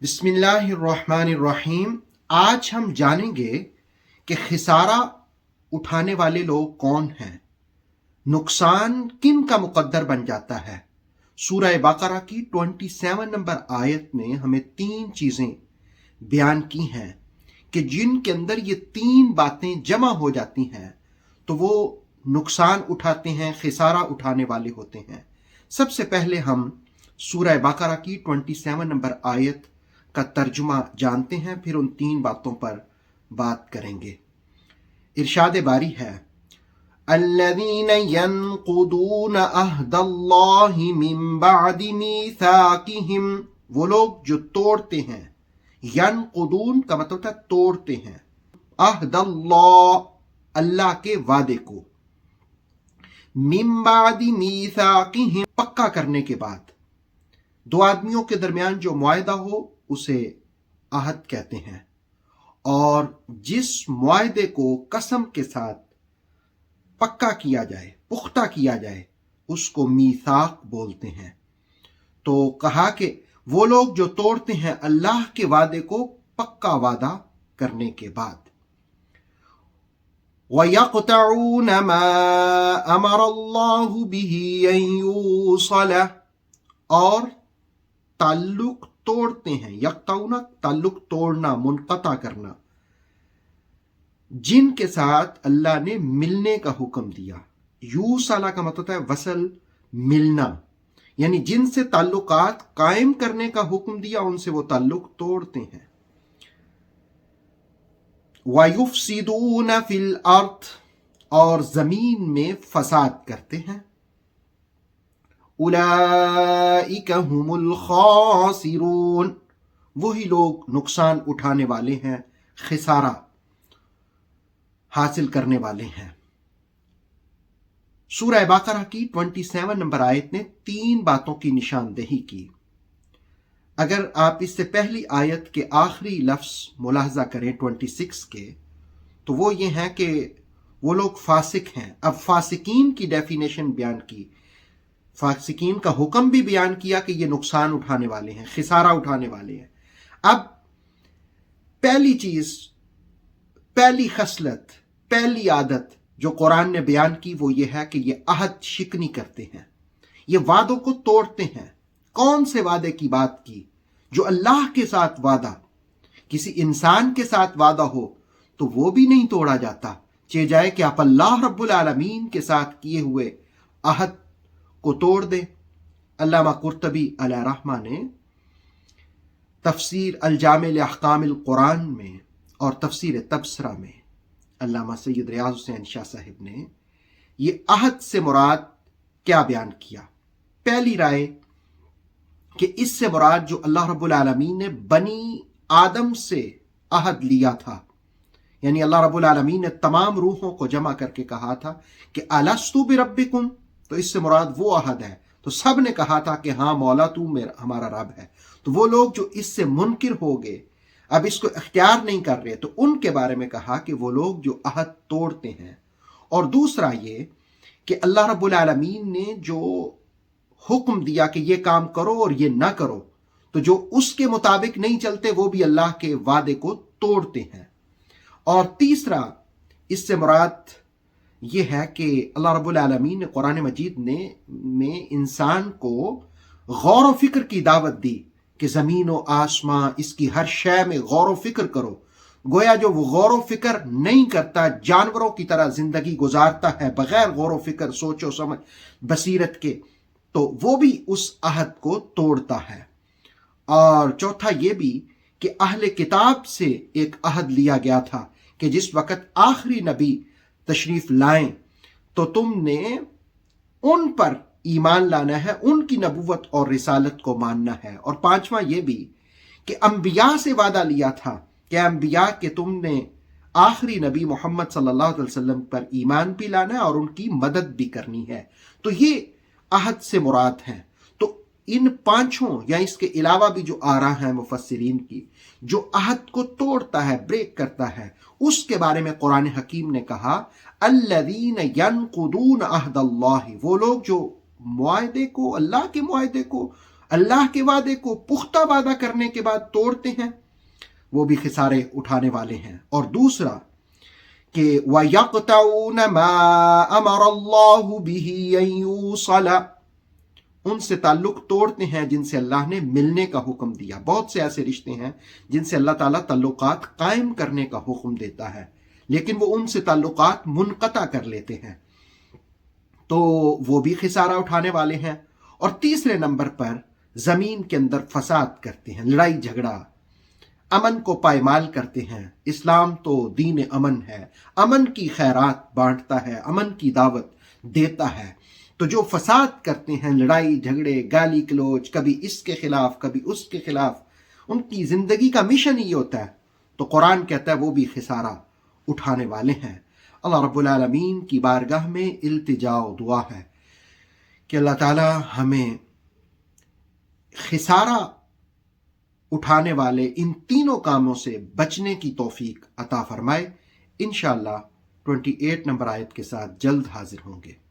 بسم اللہ الرحمن الرحیم۔ آج ہم جانیں گے کہ خسارہ اٹھانے والے لوگ کون ہیں، نقصان کن کا مقدر بن جاتا ہے۔ سورہ بقرہ کی 27 نمبر آیت میں ہمیں 3 چیزیں بیان کی ہیں کہ جن کے اندر یہ 3 باتیں جمع ہو جاتی ہیں تو وہ نقصان اٹھاتے ہیں، خسارہ اٹھانے والے ہوتے ہیں۔ سب سے پہلے ہم سورہ بقرہ کی 27 نمبر آیت کا ترجمہ جانتے ہیں، پھر ان 3 باتوں پر بات کریں گے۔ ارشاد باری ہے، الذین ینقضون عہد اللہ من بعد میثاقہم، وہ لوگ جو توڑتے ہیں، ینقضون کا مطلب ہے توڑتے ہیں، عہد اللہ، اللہ کے وعدے کو، من بعد میثاقہم، پکا کرنے کے بعد۔ 2 آدمیوں کے درمیان جو معاہدہ ہو اسے عہد کہتے ہیں، اور جس معاہدے کو قسم کے ساتھ پکا کیا جائے، پختہ کیا جائے، اس کو میثاق بولتے ہیں۔ تو کہا کہ وہ لوگ جو توڑتے ہیں اللہ کے وعدے کو پکا وعدہ کرنے کے بعد۔ وَيَقْطَعُونَ مَا أَمَرَ اللَّهُ بِهِ أَن يُوصَلَ، اور تعلق توڑتے ہیں، یقطعون تعلق توڑنا، منقطع کرنا، جن کے ساتھ اللہ نے ملنے کا حکم دیا۔ یوصلہ کا مطلب ہے وصل، ملنا، یعنی جن سے تعلقات قائم کرنے کا حکم دیا ان سے وہ تعلق توڑتے ہیں۔ وَيُفْسِدُونَ فِي الْأَرْضِ، اور زمین میں فساد کرتے ہیں۔ اولئک هم الخاسرون، وہی لوگ نقصان اٹھانے والے ہیں، خسارہ حاصل کرنے والے ہیں۔ سورہ بقرہ کی 27 نمبر آیت نے 3 باتوں کی نشاندہی کی۔ اگر آپ اس سے پہلی آیت کے آخری لفظ ملاحظہ کریں 26 کے، تو وہ یہ ہیں کہ وہ لوگ فاسق ہیں۔ اب فاسقین کی ڈیفینیشن بیان کی، فاسقین کا حکم بھی بیان کیا کہ یہ نقصان اٹھانے والے ہیں، خسارہ اٹھانے والے ہیں۔ اب پہلی چیز، پہلی خصلت، پہلی عادت جو قرآن نے بیان کی وہ یہ ہے کہ یہ عہد شکنی کرتے ہیں، یہ وعدوں کو توڑتے ہیں۔ کون سے وعدے کی بات کی؟ جو اللہ کے ساتھ وعدہ، کسی انسان کے ساتھ وعدہ ہو تو وہ بھی نہیں توڑا جاتا، چاہے جائے کہ آپ اللہ رب العالمین کے ساتھ کیے ہوئے عہد کو توڑ دے۔ علامہ قرطبی علیہ رحمہ نے تفسیر الجامع لاحکام القرآن میں اور تفسیر تبصرہ میں، علامہ سید ریاض حسین شاہ صاحب نے یہ عہد سے مراد کیا بیان کیا۔ پہلی رائے کہ اس سے مراد جو اللہ رب العالمین نے بنی آدم سے عہد لیا تھا، یعنی اللہ رب العالمین نے تمام روحوں کو جمع کر کے کہا تھا کہ الستو بربکم، تو اس سے مراد وہ عہد ہے۔ تو سب نے کہا تھا کہ ہاں مولا تو ہمارا رب ہے۔ تو وہ لوگ جو اس سے منکر ہو گئے، اب اس کو اختیار نہیں کر رہے، تو ان کے بارے میں کہا کہ وہ لوگ جو عہد توڑتے ہیں۔ اور دوسرا یہ کہ اللہ رب العالمین نے جو حکم دیا کہ یہ کام کرو اور یہ نہ کرو، تو جو اس کے مطابق نہیں چلتے وہ بھی اللہ کے وعدے کو توڑتے ہیں۔ اور تیسرا اس سے مراد یہ ہے کہ اللہ رب العالمین نے قرآن مجید میں انسان کو غور و فکر کی دعوت دی کہ زمین و آسمان، اس کی ہر شے میں غور و فکر کرو۔ گویا جو وہ غور و فکر نہیں کرتا، جانوروں کی طرح زندگی گزارتا ہے بغیر غور و فکر، سوچ و سمجھ، بصیرت کے، تو وہ بھی اس عہد کو توڑتا ہے۔ اور چوتھا یہ بھی کہ اہل کتاب سے ایک عہد لیا گیا تھا کہ جس وقت آخری نبی تشریف لائیں تو تم نے ان پر ایمان لانا ہے، ان کی نبوت اور رسالت کو ماننا ہے۔ اور پانچواں یہ بھی کہ انبیاء سے وعدہ لیا تھا کہ انبیاء کہ تم نے آخری نبی محمد صلی اللہ علیہ وسلم پر ایمان بھی لانا ہے اور ان کی مدد بھی کرنی ہے۔ تو یہ عہد سے مراد ہیں۔ تو ان 5 یا اس کے علاوہ بھی جو آراء ہیں مفسرین کی، جو عہد کو توڑتا ہے، بریک کرتا ہے، اس کے بارے میں قرآن حکیم نے کہا الذین ینقضون عہد اللہ، وہ لوگ جو معاہدے کو، اللہ کے معاہدے کو، اللہ کے وعدے کو پختہ وعدہ کرنے کے بعد توڑتے ہیں، وہ بھی خسارے اٹھانے والے ہیں۔ اور دوسرا کہ وَيَقْطَعُونَ مَا أَمَرَ اللَّهُ بِهِ أَن يُوصَلَ، ان سے تعلق توڑتے ہیں جن سے اللہ نے ملنے کا حکم دیا۔ بہت سے ایسے رشتے ہیں جن سے اللہ تعالیٰ تعلقات قائم کرنے کا حکم دیتا ہے، لیکن وہ ان سے تعلقات منقطع کر لیتے ہیں، تو وہ بھی خسارہ اٹھانے والے ہیں۔ اور تیسرے نمبر پر زمین کے اندر فساد کرتے ہیں، لڑائی جھگڑا، امن کو پائمال کرتے ہیں۔ اسلام تو دین امن ہے، امن کی خیرات بانٹتا ہے، امن کی دعوت دیتا ہے۔ تو جو فساد کرتے ہیں، لڑائی جھگڑے، گالی گلوچ، کبھی اس کے خلاف کبھی اس کے خلاف، ان کی زندگی کا مشن ہی ہوتا ہے، تو قرآن کہتا ہے وہ بھی خسارہ اٹھانے والے ہیں۔ اللہ رب العالمین کی بارگاہ میں التجا و دعا ہے کہ اللہ تعالی ہمیں خسارہ اٹھانے والے ان تینوں کاموں سے بچنے کی توفیق عطا فرمائے۔ انشاءاللہ 28 نمبر آیت کے ساتھ جلد حاضر ہوں گے۔